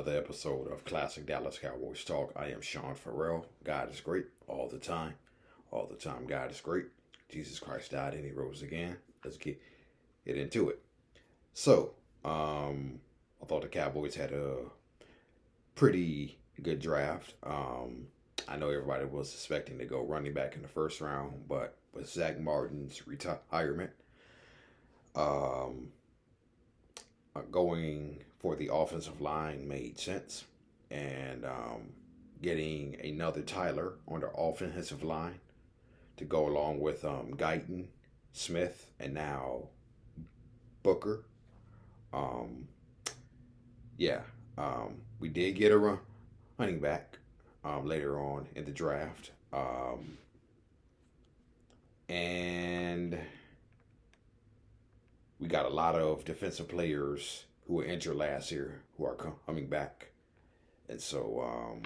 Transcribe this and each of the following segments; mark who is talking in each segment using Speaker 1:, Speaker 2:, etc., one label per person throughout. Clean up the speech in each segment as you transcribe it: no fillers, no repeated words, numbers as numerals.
Speaker 1: another episode of Classic Dallas Cowboys Talk. I am Sean Farrell. God is great all the time. All the time, God is great. Jesus Christ died and he rose again. Let's get into it. So, I thought the Cowboys had a pretty good draft. I know everybody was expecting to go running back in the first round, but with Zach Martin's retirement, going for the offensive line made sense, and getting another Tyler on the offensive line to go along with Guyton, Smith, and now Booker. We did get a running back later on in the draft, and we got a lot of defensive players who were injured last year who are coming back. And so,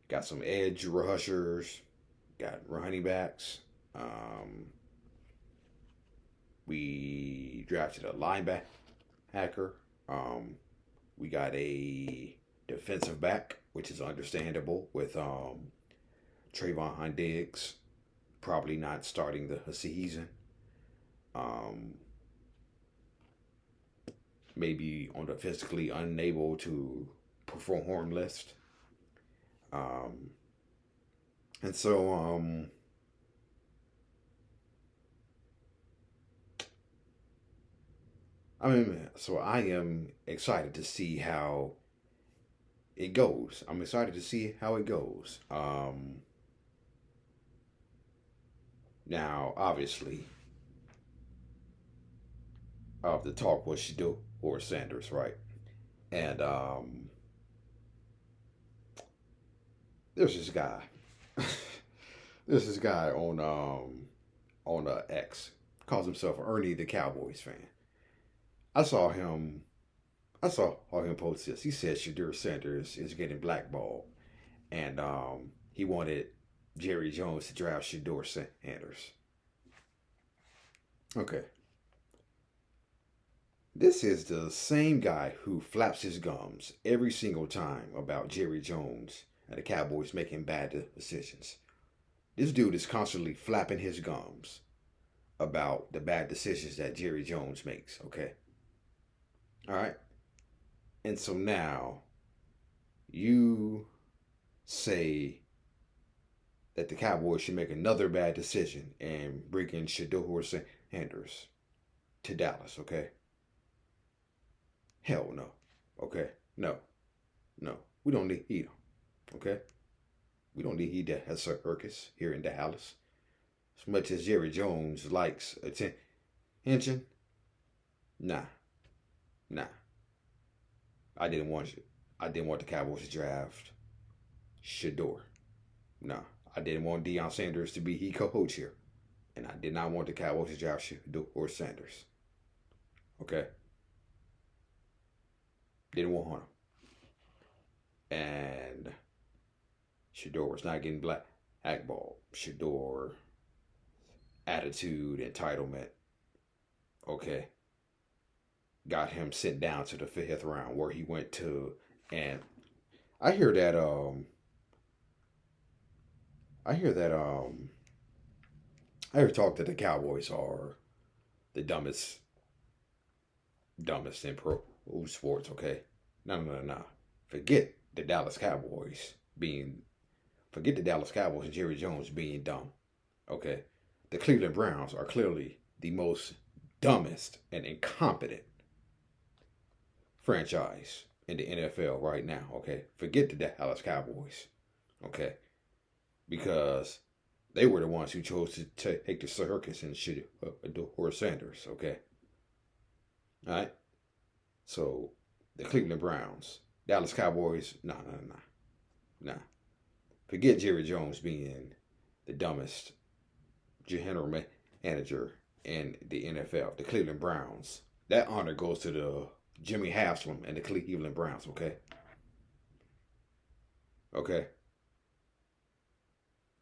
Speaker 1: got some edge rushers, got running backs. We drafted a linebacker. We got a defensive back, which is understandable with Trayvon Diggs probably not starting the season. Maybe on the physically unable to perform list. And so, I am excited to see how it goes. I'm excited to see how it goes. Now, obviously, the talk was Shedeur or Sanders, right? And there's this guy. There's this guy on X, calls himself Ernie the Cowboys fan. I saw him post this. He said Shedeur Sanders is getting blackballed, and he wanted Jerry Jones to draft Shedeur Sanders. Okay. This is the same guy who flaps his gums every single time about Jerry Jones and the Cowboys making bad decisions. This dude is constantly flapping his gums about the bad decisions that Jerry Jones makes, okay? All right? And so now you say that the Cowboys should make another bad decision and bring in Shedeur Sanders to Dallas, okay? Hell no. Okay? No. We don't need him. Okay? We don't need that as a circus here in Dallas. As much as Jerry Jones likes attention, nah. I didn't want the Cowboys to draft Shedeur. Nah. I didn't want Deion Sanders to be head coach here. And I did not want the Cowboys to draft Shedeur Sanders. Okay? Didn't want him. And Shedeur was not getting blackballed. Shedeur attitude, entitlement, okay, got him sent down to the 5th round where he went to. And I hear that talk that the Cowboys are the dumbest in pro sports, okay? No. Forget the Dallas Cowboys and Jerry Jones being dumb, okay? The Cleveland Browns are clearly the most dumbest and incompetent franchise in the NFL right now, okay? Forget the Dallas Cowboys, okay? Because they were the ones who chose to take the circus and Shedeur Sanders, okay? All right? So, the Cleveland Browns, Dallas Cowboys, nah. Forget Jerry Jones being the dumbest general manager in the NFL. The Cleveland Browns, that honor goes to the Jimmy Haslam and the Cleveland Browns, okay? Okay?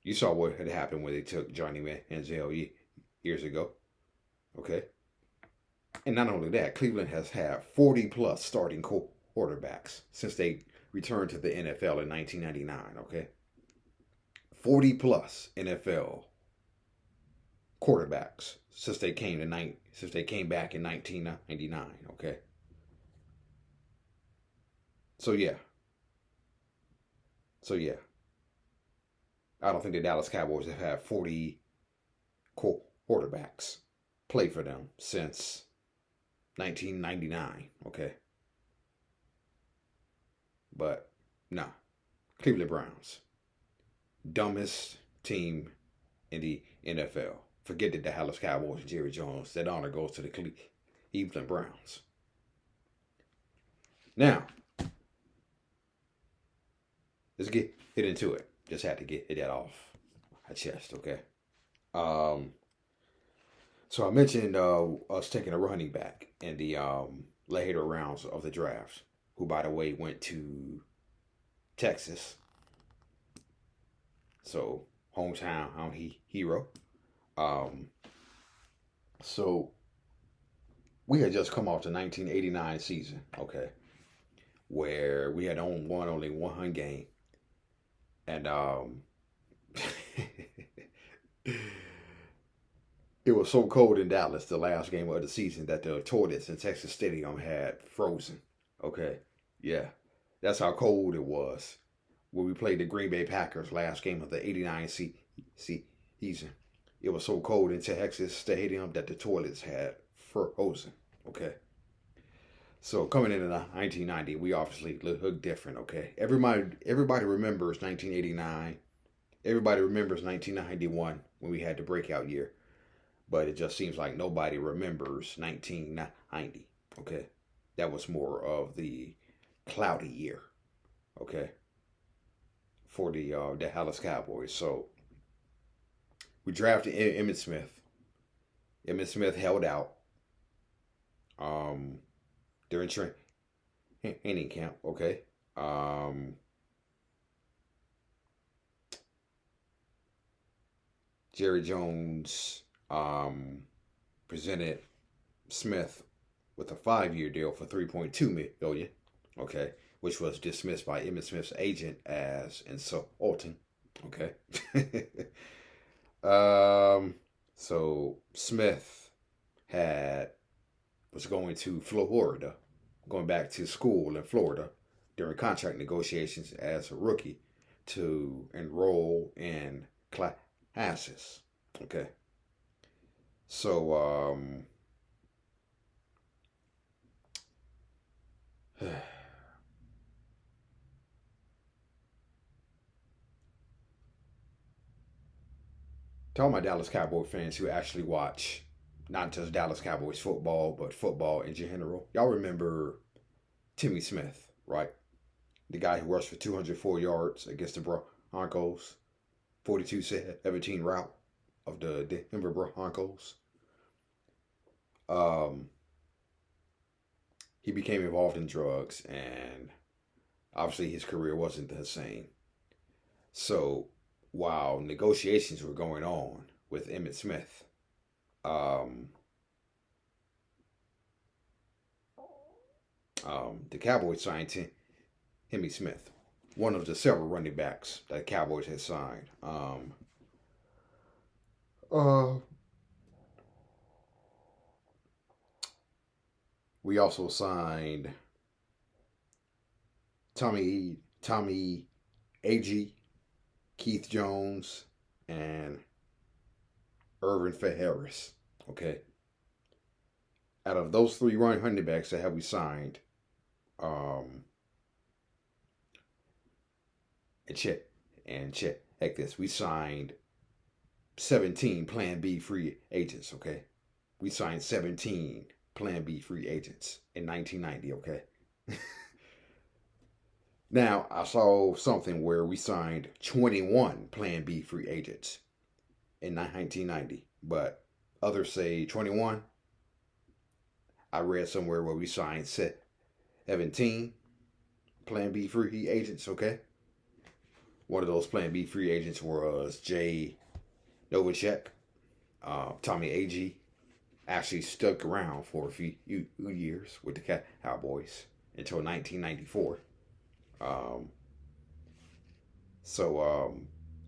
Speaker 1: You saw what had happened when they took Johnny Manziel years ago, okay? And not only that, Cleveland has had 40 plus starting quarterbacks since they returned to the NFL in 1999. Okay, 40 plus NFL quarterbacks since they came back in 1999. Okay, so yeah, so yeah, I don't think the Dallas Cowboys have had 40 quarterbacks play for them since 1999. Okay, but nah, Cleveland Browns, dumbest team in the NFL. Forget the Dallas Cowboys and Jerry Jones. That honor goes to the Cleveland Browns. Now, let's get into it. Just had to get that off my chest, okay? So I mentioned us taking a running back in the later rounds of the draft, who, by the way, went to Texas. So, hometown hero. So, we had just come off the 1989 season, okay, where we had won only one game. And it was so cold in Dallas the last game of the season that the toilets in Texas Stadium had frozen. Okay, yeah, that's how cold it was when we played the Green Bay Packers last game of the '89 season. It was so cold in Texas Stadium that the toilets had frozen. Okay. So coming into the 1990, we obviously look different. Okay, everybody remembers 1989. Everybody remembers 1991 when we had the breakout year, but it just seems like nobody remembers 1990. Okay, that was more of the cloudy year. Okay, for the Dallas Cowboys. So we drafted Emmitt Smith. Emmitt Smith held out during training camp. Okay. Jerry Jones presented Smith with a 5-year deal for $3.2 million. Okay, which was dismissed by Emmitt Smith's agent as insulting. Okay. So Smith was going to Florida, going back to school in Florida during contract negotiations as a rookie to enroll in classes. Okay. So to all my Dallas Cowboy fans who actually watch not just Dallas Cowboys football, but football in general, y'all remember Timmy Smith, right? The guy who rushed for 204 yards against the Broncos, 42-17 route of the Denver Broncos. He became involved in drugs, and obviously his career wasn't the same. So while negotiations were going on with Emmitt Smith, the Cowboys signed Timmy Smith, one of the several running backs that the Cowboys had signed. We also signed Tommie Agee, Keith Jones, and Ervin Farris. Okay. Out of those three running backs that have we signed, and check this. We signed 17 Plan B free agents. Okay, we signed 17 Plan B free agents in 1990. Okay. Now I saw something where we signed 21 Plan B free agents in 1990, but others say 21. I read somewhere where we signed 17 Plan B free agents. Okay. One of those Plan B free agents was Novacek. Tommie Agee actually stuck around for a few years with the Cowboys until 1994. Um,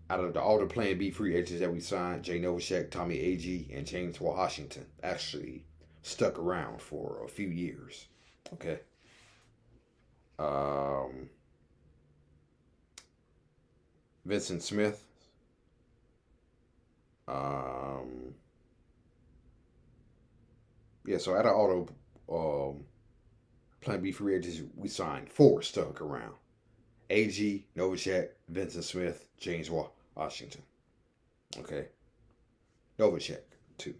Speaker 1: out of all the Plan B free agents that we signed, Jay Novacek, Tommie Agee, and James Washington actually stuck around for a few years. Okay. Vinson Smith. So out of all the Plan B free agents we signed, 4 stuck around. Agee, Novacek, Vinson Smith, James Washington. Okay. Novacek, too.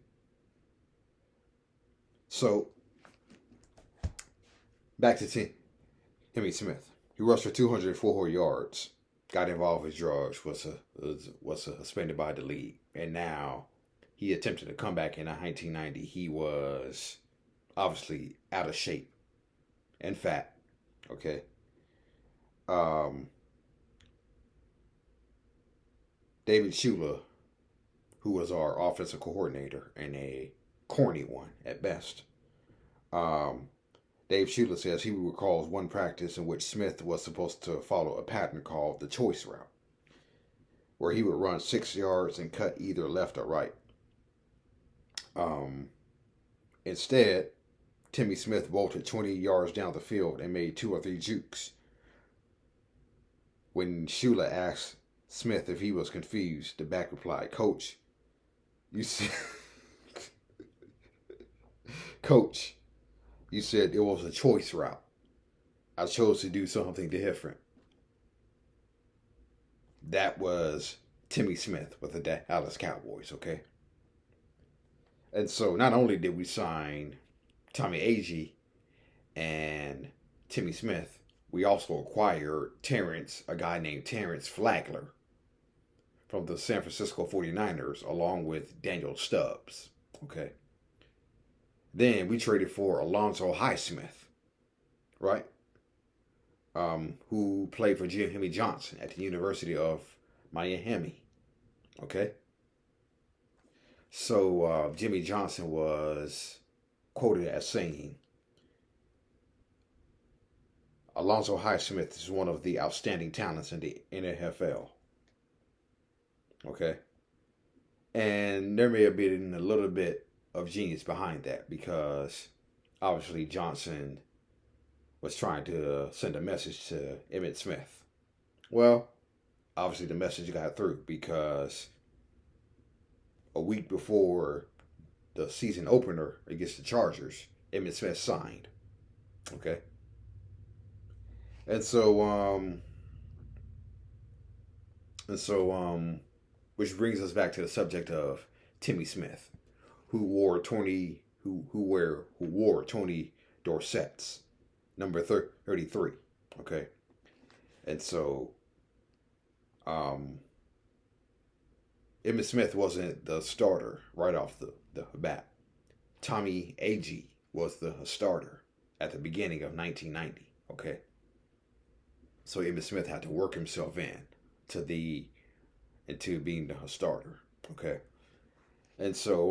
Speaker 1: So, back to Emmitt Smith. He rushed for 204 yards, got involved with drugs, was suspended by the league, and now he attempted to come back in 1990. He was obviously out of shape and fat. Okay. David Shula, who was our offensive coordinator and a corny one at best. Dave Shula says he recalls one practice in which Smith was supposed to follow a pattern called the choice route, where he would run 6 yards and cut either left or right. Instead, Timmy Smith bolted 20 yards down the field and made 2 or 3 jukes. When Shula asked Smith if he was confused, the back replied, "Coach, you said, Coach, you said it was a choice route. I chose to do something different." That was Timmy Smith with the Dallas Cowboys, okay? And so not only did we sign Tommie Agee and Timmy Smith, we also acquired a guy named Terrance Flagler from the San Francisco 49ers, along with Daniel Stubbs, okay? Then we traded for Alonzo Highsmith, right? Who played for Jimmy Johnson at the University of Miami, okay? So Jimmy Johnson was quoted as saying, "Alonzo Highsmith is one of the outstanding talents in the NFL." Okay? And there may have been a little bit of genius behind that, because obviously Johnson was trying to send a message to Emmitt Smith. Well, obviously the message got through, because a week before the season opener against the Chargers, Emmitt Smith signed. Okay? And so, which brings us back to the subject of Timmy Smith, who wore Tony Dorsett's number 33. Okay, and so, Emmitt Smith wasn't the starter right off the bat. Tommie Agee was the starter at the beginning of 1990. Okay. So Emmitt Smith had to work himself into being the starter. Okay. And so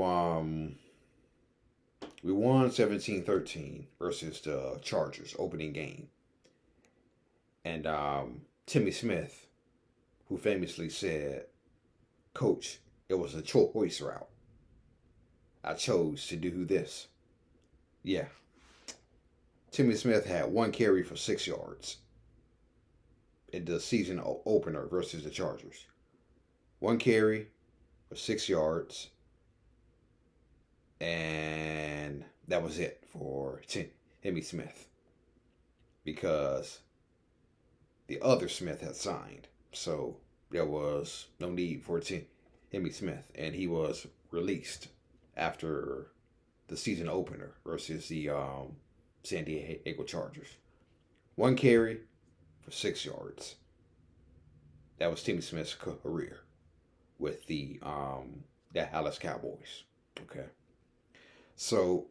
Speaker 1: we won 17-13 versus the Chargers opening game. And Timmy Smith, who famously said, "Coach, it was a choice route. I chose to do this." Yeah. Timmy Smith had 1 carry for 6 yards in the season opener versus the Chargers. 1 carry for 6 yards. And that was it for Timmy Smith, because the other Smith had signed. So there was no need for Timmy Smith. And he was released after the season opener versus the San Diego Chargers. 1 carry for 6 yards. That was Timmy Smith's career with the Dallas Cowboys. Okay. So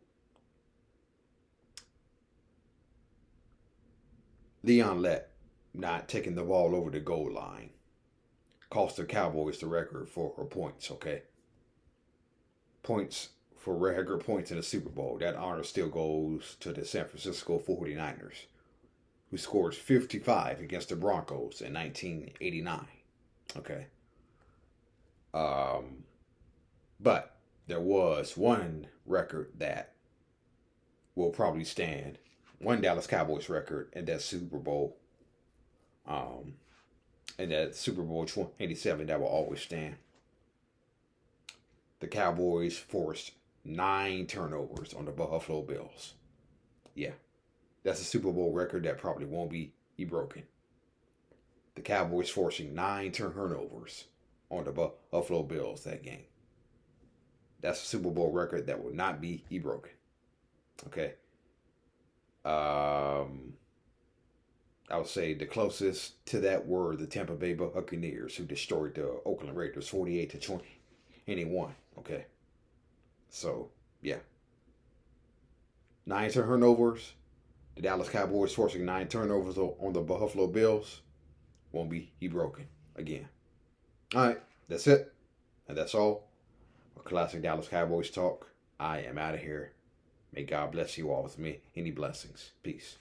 Speaker 1: Leon Lett not taking the ball over the goal line cost the Cowboys the record for points. Okay. Points for record points in the Super Bowl. That honor still goes to the San Francisco 49ers, who scored 55 against the Broncos in 1989. Okay. But there was one record that will probably stand, one Dallas Cowboys record in that Super Bowl, and that Super Bowl 27 that will always stand. The Cowboys forced 9 turnovers on the Buffalo Bills. Yeah, that's a Super Bowl record that probably won't be broken. The Cowboys forcing 9 turnovers on the Buffalo Bills that game. That's a Super Bowl record that will not be broken. Okay. I would say the closest to that were the Tampa Bay Buccaneers, who destroyed the Oakland Raiders 48-21. Okay. So, yeah. 9 turnovers. The Dallas Cowboys forcing 9 turnovers on the Buffalo Bills won't be broken again. All right. That's it. And that's all. A classic Dallas Cowboys talk. I am out of here. May God bless you all with me. Any blessings. Peace.